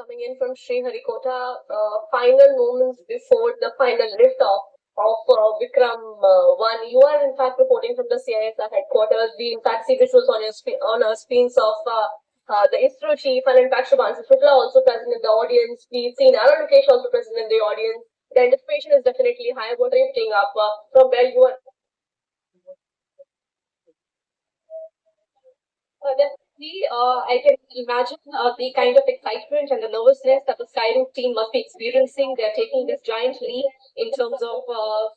coming in from Sriharikota. Final moments before the final liftoff of Vikram-1. You are in fact reporting from the CISR headquarters. We in fact see visuals on our screens of the ISRO chief, and in fact Shubhanshu Shukla also present in the audience. We've seen Arun Mukesh also present in the audience. The anticipation is definitely high. What are you picking up from where you are? Definitely, I can imagine the kind of excitement and the nervousness that the Skyroot team must be experiencing. They're taking this giant leap in terms of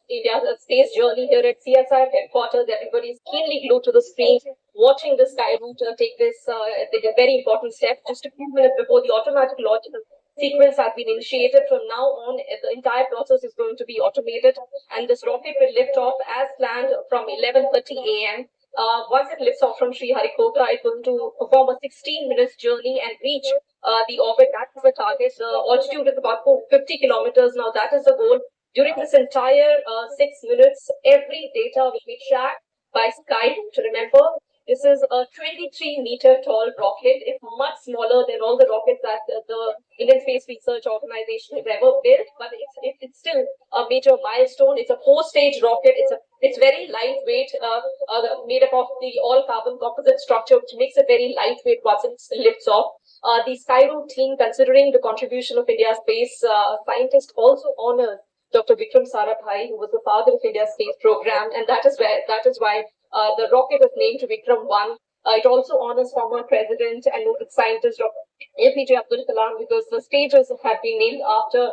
India's space journey here at CSR headquarters. Everybody is keenly glued to the screen, watching the Skyroot take take a very important step. Just a few minutes before the automatic launch sequence has been initiated. From now on, the entire process is going to be automated, and this rocket will lift off as planned from 11:30 a.m. Once it lifts off from Sriharikota, it's going to perform a 16 minutes journey and reach the orbit. That is the target. The altitude is about 450 kilometers. Now, that is the goal. During this entire 6 minutes, every data will be tracked by Skyroot. Remember, this is a 23-meter tall rocket. It's much smaller than all the rockets that the Indian Space Research Organization has ever built, but it's still a major milestone. It's a four-stage rocket. It's very lightweight, made up of the all-carbon composite structure, which makes it very lightweight once it lifts off. The Skyroot team, considering the contribution of India's space scientist, also honors Dr. Vikram Sarabhai, who was the father of India's space program, and that is why the rocket is named Vikram-1. It also honors former president and noted scientist Dr. APJ Abdul Kalam, because the stages have been named after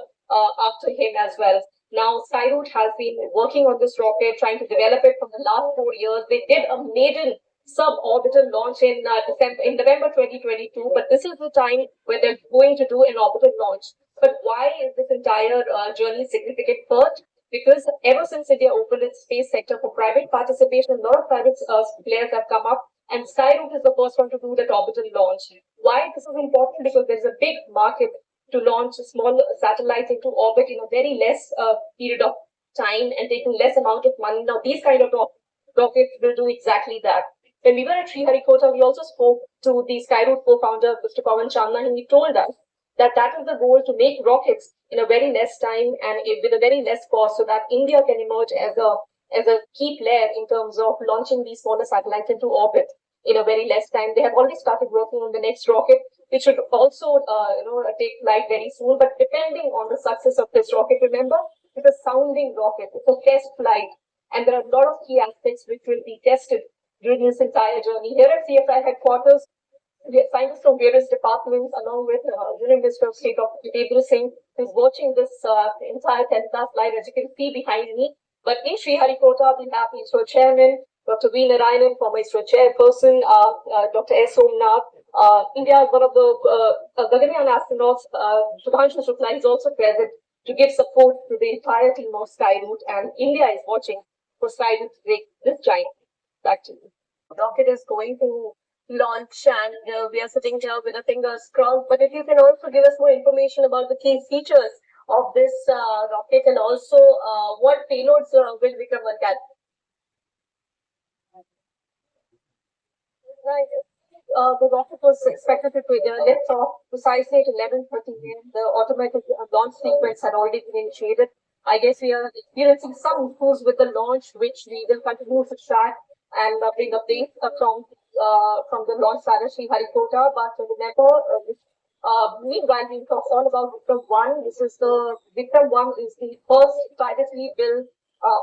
him as well. Now, Skyroot has been working on this rocket, trying to develop it for the last 4 years. They did a maiden suborbital launch in November 2022, but this is the time where they're going to do an orbital launch. But why is this entire journey significant? First, because ever since India opened its space sector for private participation, a lot of private players have come up, and Skyroot is the first one to do that orbital launch. Why this is important? Because there's a big market to launch small satellites into orbit in a very less period of time and taking less amount of money. Now, these kind of rockets will do exactly that. When we were at Sriharikota, we also spoke to the Skyroot co-founder, Mr. Pawan Chandna, and he told us that is the goal, to make rockets in a very less time and with a very less cost, so that India can emerge as a key player in terms of launching these smaller satellites into orbit in a very less time. They have already started working on the next rocket, which should also take flight very soon. But depending on the success of this rocket, remember, it's a sounding rocket. It's a test flight, and there are a lot of key aspects which will be tested during this entire journey. Here at CSI headquarters, we have scientists from various departments, along with Union Minister of State Dr. Jitendra Singh, who's watching this entire 10-class flight, as you can see behind me. But in Sriharikota, we have ISRO Chairman, Dr. V. Narayanan, former ISRO Chairperson, Dr. S. Somnath. India, one of the Gaganyaan astronauts, Shubhanshu Shukla, is also present to give support to the entire team of Skyroot, and India is watching for Skyroot to take this giant. Back to you. Rocket is going to launch, and we are sitting here with our fingers crossed. But if you can also give us more information about the key features of this rocket, and also what payloads will Vikram-1 carry? Right. The rocket was expected to lift off precisely at 11:30 a.m. The automatic launch sequence had already been initiated. I guess we are experiencing some issues with the launch, which we will continue to track and bring updates from the launch site at Sriharikota. But remember, meanwhile, we talk all about Vikram-1. Vikram-1 is the first privately built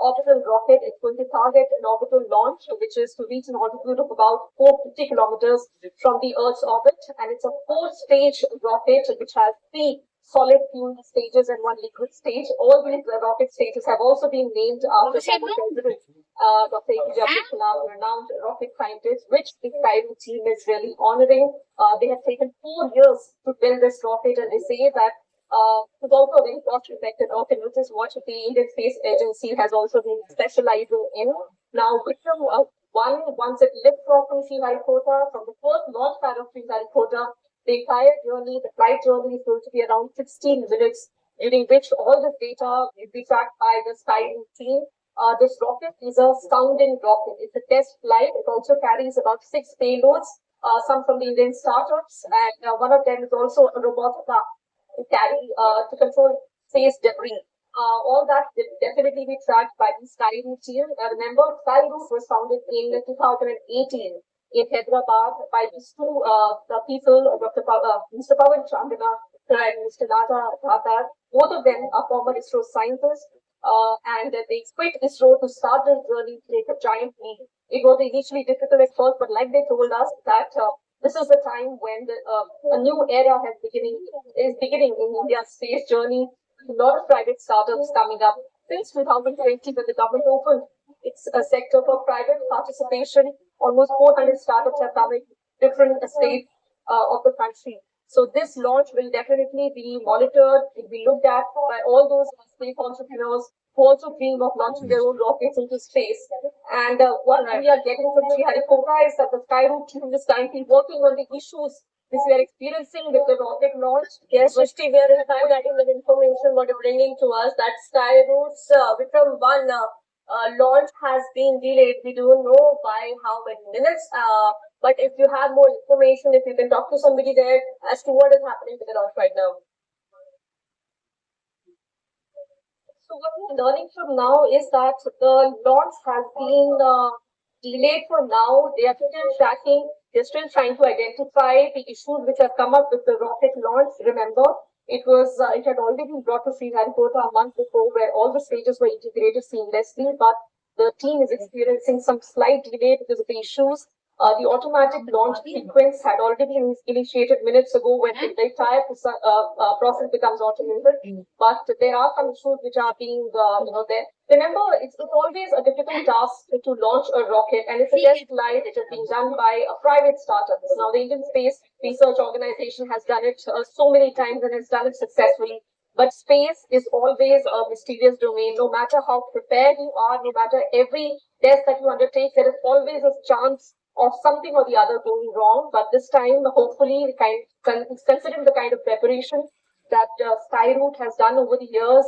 orbital rocket. It's going to target an orbital launch, which is to reach an altitude of about 450 kilometers from the Earth's orbit. And it's a four-stage rocket, which has three solid fuel stages and one liquid stage. All these rocket stages have also been named after former President Dr. APJ Abdul Kalam, renowned rocket scientist, which the Skyroot team is really honoring. They have taken 4 years to build this rocket, and they say that it's also a very cost-effective rocket, which is what the Indian Space Agency has also been specializing in. Now, Vikram-1, once it lifts off from Sriharikota, from the first launch pad of Sriharikota, the entire journey, the flight journey, is going to be around 16 minutes, during which all this data will be tracked by the Skyroot team. This rocket is a sounding rocket. It's a test flight. It also carries about 6 payloads, some from the Indian startups, and one of them is also a robotic arm. to control space debris. All that will definitely be tracked by the Skyroot team. Remember, Skyroot was founded in 2018 in Hyderabad by these two people, Mr. Pawan Chandana and Mr. Nata Thatar. Both of them are former ISRO scientists, and they quit ISRO to start their journey to take a giant leap. It was initially difficult at first, but like they told us that this is the time when a new era is beginning in India's space journey. A lot of private startups coming up since 2020 when the government opened its sector for private participation. Almost 400 startups have come in different states of the country. So this launch will definitely be monitored, it will be looked at by all those space entrepreneurs who also dream of launching their own rockets into space. And what we are getting from Sriharikota is that the Skyroot team is currently working on the issues which we are experiencing with the rocket launch. Yes, Srishti, we are in time getting the information what you're bringing to us that Skyroot's Vikram-1 launch has been delayed. We don't know by how many minutes. But if you have more information, if you can talk to somebody there as to what is happening with the launch right now. So what we're learning from now is that the launch has been delayed for now. They are still tracking. They're still trying to identify the issues which have come up with the rocket launch. Remember, it had already been brought to Sriharikota a month before, where all the stages were integrated seamlessly, but the team is experiencing some slight delay because of the issues. The automatic launch sequence had already been initiated minutes ago when the entire process becomes automated. But there are some issues which are being, there. Remember, it's always a difficult task to launch a rocket, and it's a test flight. It is being done by a private startup. Now, the Indian Space Research Organization has done it so many times and has done it successfully. But space is always a mysterious domain. No matter how prepared you are, no matter every test that you undertake, there is always a chance of something or the other going wrong. But this time, hopefully, considering the kind of preparation that Skyroot has done over the years,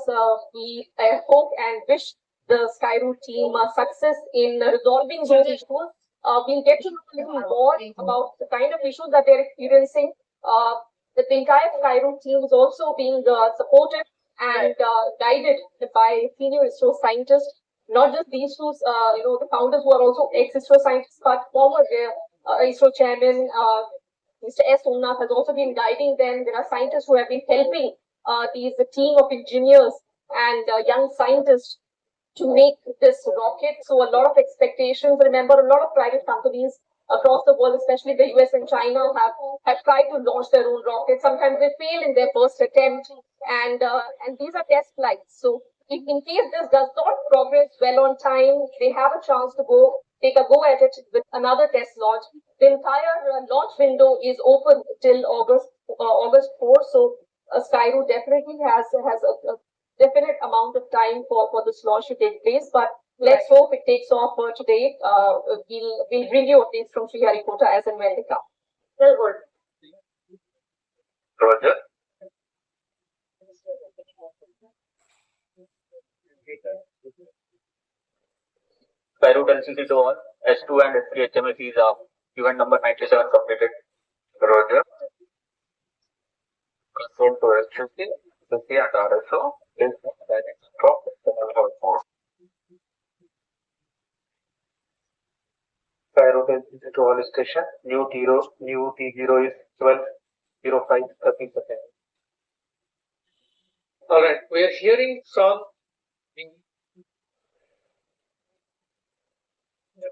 we hope and wish the Skyroot team success in resolving those issues. We'll get to know a little more about the kind of issues that they're experiencing. The entire Skyroot team is also being supported and guided by senior ISRO scientists. Not just these two, the founders who are also ex-ISRO scientists, but former ISRO chairman, Mr. S. Somnath has also been guiding them. There are scientists who have been helping the team of engineers and young scientists to make this rocket. So a lot of expectations. Remember, a lot of private companies across the world, especially the US and China, have tried to launch their own rockets. Sometimes they fail in their first attempt, and these are test flights. So in case this does not progress well on time, they have a chance to take a go at it with another test launch. The entire launch window is open till August 4. So Skyroot definitely has a definite amount of time for this launch to take place. But let's hope it takes off today. We'll bring you updates from Sriharikota as and when they come. Well, good. Roger. Skyroot LCC to all. S2 and S3 HMSCs are event number 97 completed. Roger. Control to S50, SC and RSO is direct from external mode. Skyroot LCC to all station. New T0 is 12:05:30. Alright, we are hearing from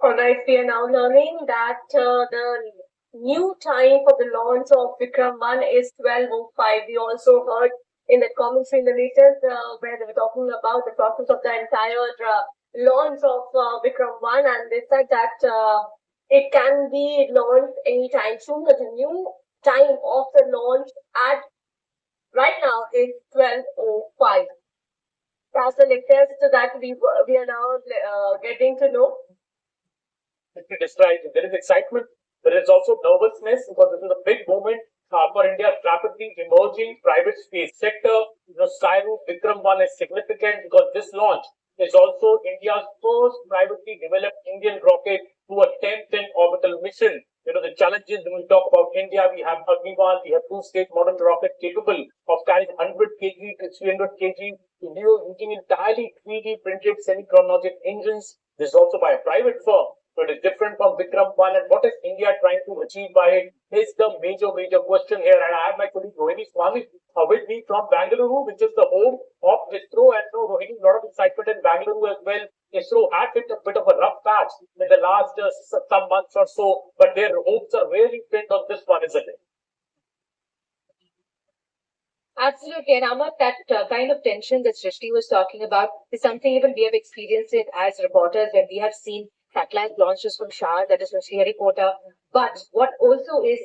Alright, we are now learning that the new time for the launch of Vikram-1 is 12:05. We also heard in the commentary in the latest where they were talking about the process of the entire launch of Vikram-1, and they said that it can be launched anytime soon. But the new time of the launch at right now is 12:05. That's the latest that we are now getting to know. Let me describe. There is excitement. There is also nervousness because this is a big moment for India's rapidly emerging private space sector. Skyroot Vikram-1 is significant because this launch is also India's first privately developed Indian rocket to a 10th orbital mission. The challenges when we talk about India, we have Agniwan, we have two-stage modern rocket capable of carrying kg to 300 kg, using entirely 3D printed semi-chronologic engines. This is also by a private firm. So it is different from Vikram-1. And what is India trying to achieve by it is the major question here. And I have my colleague Rohini Swami with me from Bangalore, which is the home of ISRO. And so Rohini, a lot of excitement in Bangalore as well. ISRO had hit a bit of a rough patch in the last some months or so, but their hopes are really pinned on this one, isn't it? Absolutely, and Amar, that kind of tension that Srishti was talking about is something even we have experienced it as reporters when we have seen satellite launches from Shah, that is from Sriharikota. But what also is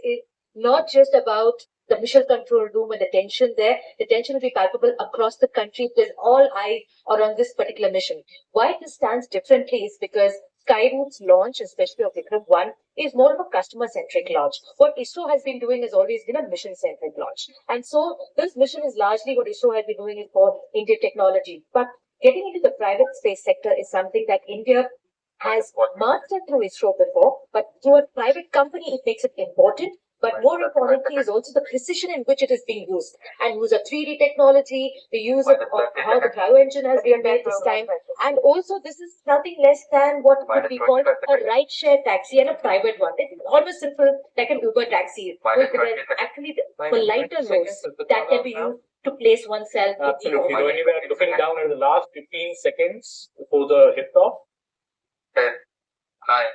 not just about the mission control room and the tension there. The tension will be palpable across the country because all eyes are on this particular mission. Why this stands differently is because Skyroot's launch, especially of Vikram-1, is more of a customer-centric launch. What ISRO has been doing has always been a mission-centric launch. And so this mission is largely what ISRO has been doing is for Indian technology. But getting into the private space sector is something that India has mastered through ISRO before, but through a private company, it makes it important. But more importantly is also the precision in which it is being used. And use of 3D technology, the use of how the cryo engine has been made this time. And also this is nothing less than what would be called a ride-share taxi and a private one. It's almost simple like an Uber taxi. With actually the lighter roads that can be used to place oneself. Absolutely. So anyway, looking down at the last 15 seconds before the liftoff. 10, 9,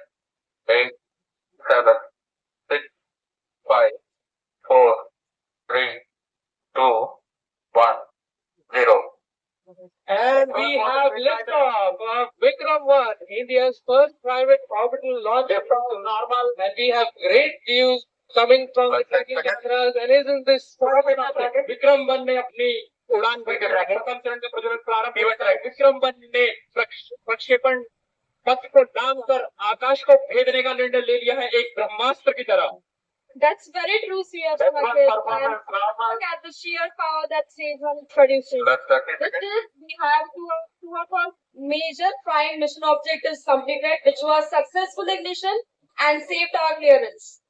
8, 7, 6, 5, 4, 3, 2, 1, 0. And we have liftoff of Vikram-1, India's first private orbital launch from normal. And we have great views coming from the tracking cameras. And isn't this Vikram-1 ने अपनी उड़ान भरी प्रथम चरण का प्रज्वलन प्रारंभ किया है. Vikram-1 ने प्रक्षेपण पथ को दाम कर आकाश को भेजने का निर्णय ले लिया है एक ब्रह्मास्त्र की तरह. That's very true, CF. Look at the sheer power that stage one is producing. With this, we have two of our major prime mission objectives completed, which was successful ignition and saved our clearance.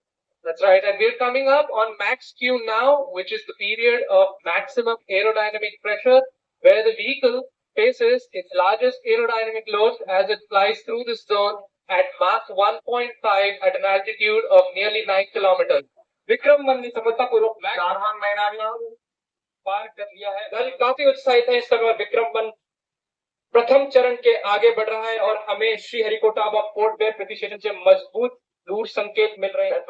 That's right, and we're coming up on max Q now, which is the period of maximum aerodynamic pressure, where the vehicle faces its largest aerodynamic load as it flies through this zone at Mach 1.5 at an altitude of nearly 9 kilometers. Vikram-1 ने सफलतापूर्वक पार कर लिया है. दल काफी उत्साहित है इस समय. Vikram-1 प्रथम चरण के आगे बढ़ रहा है और हमें श्रीहरिकोटा पोर्ट पे प्रति स्टेशन से मजबूत दूर संकेत मिल रहे हैं.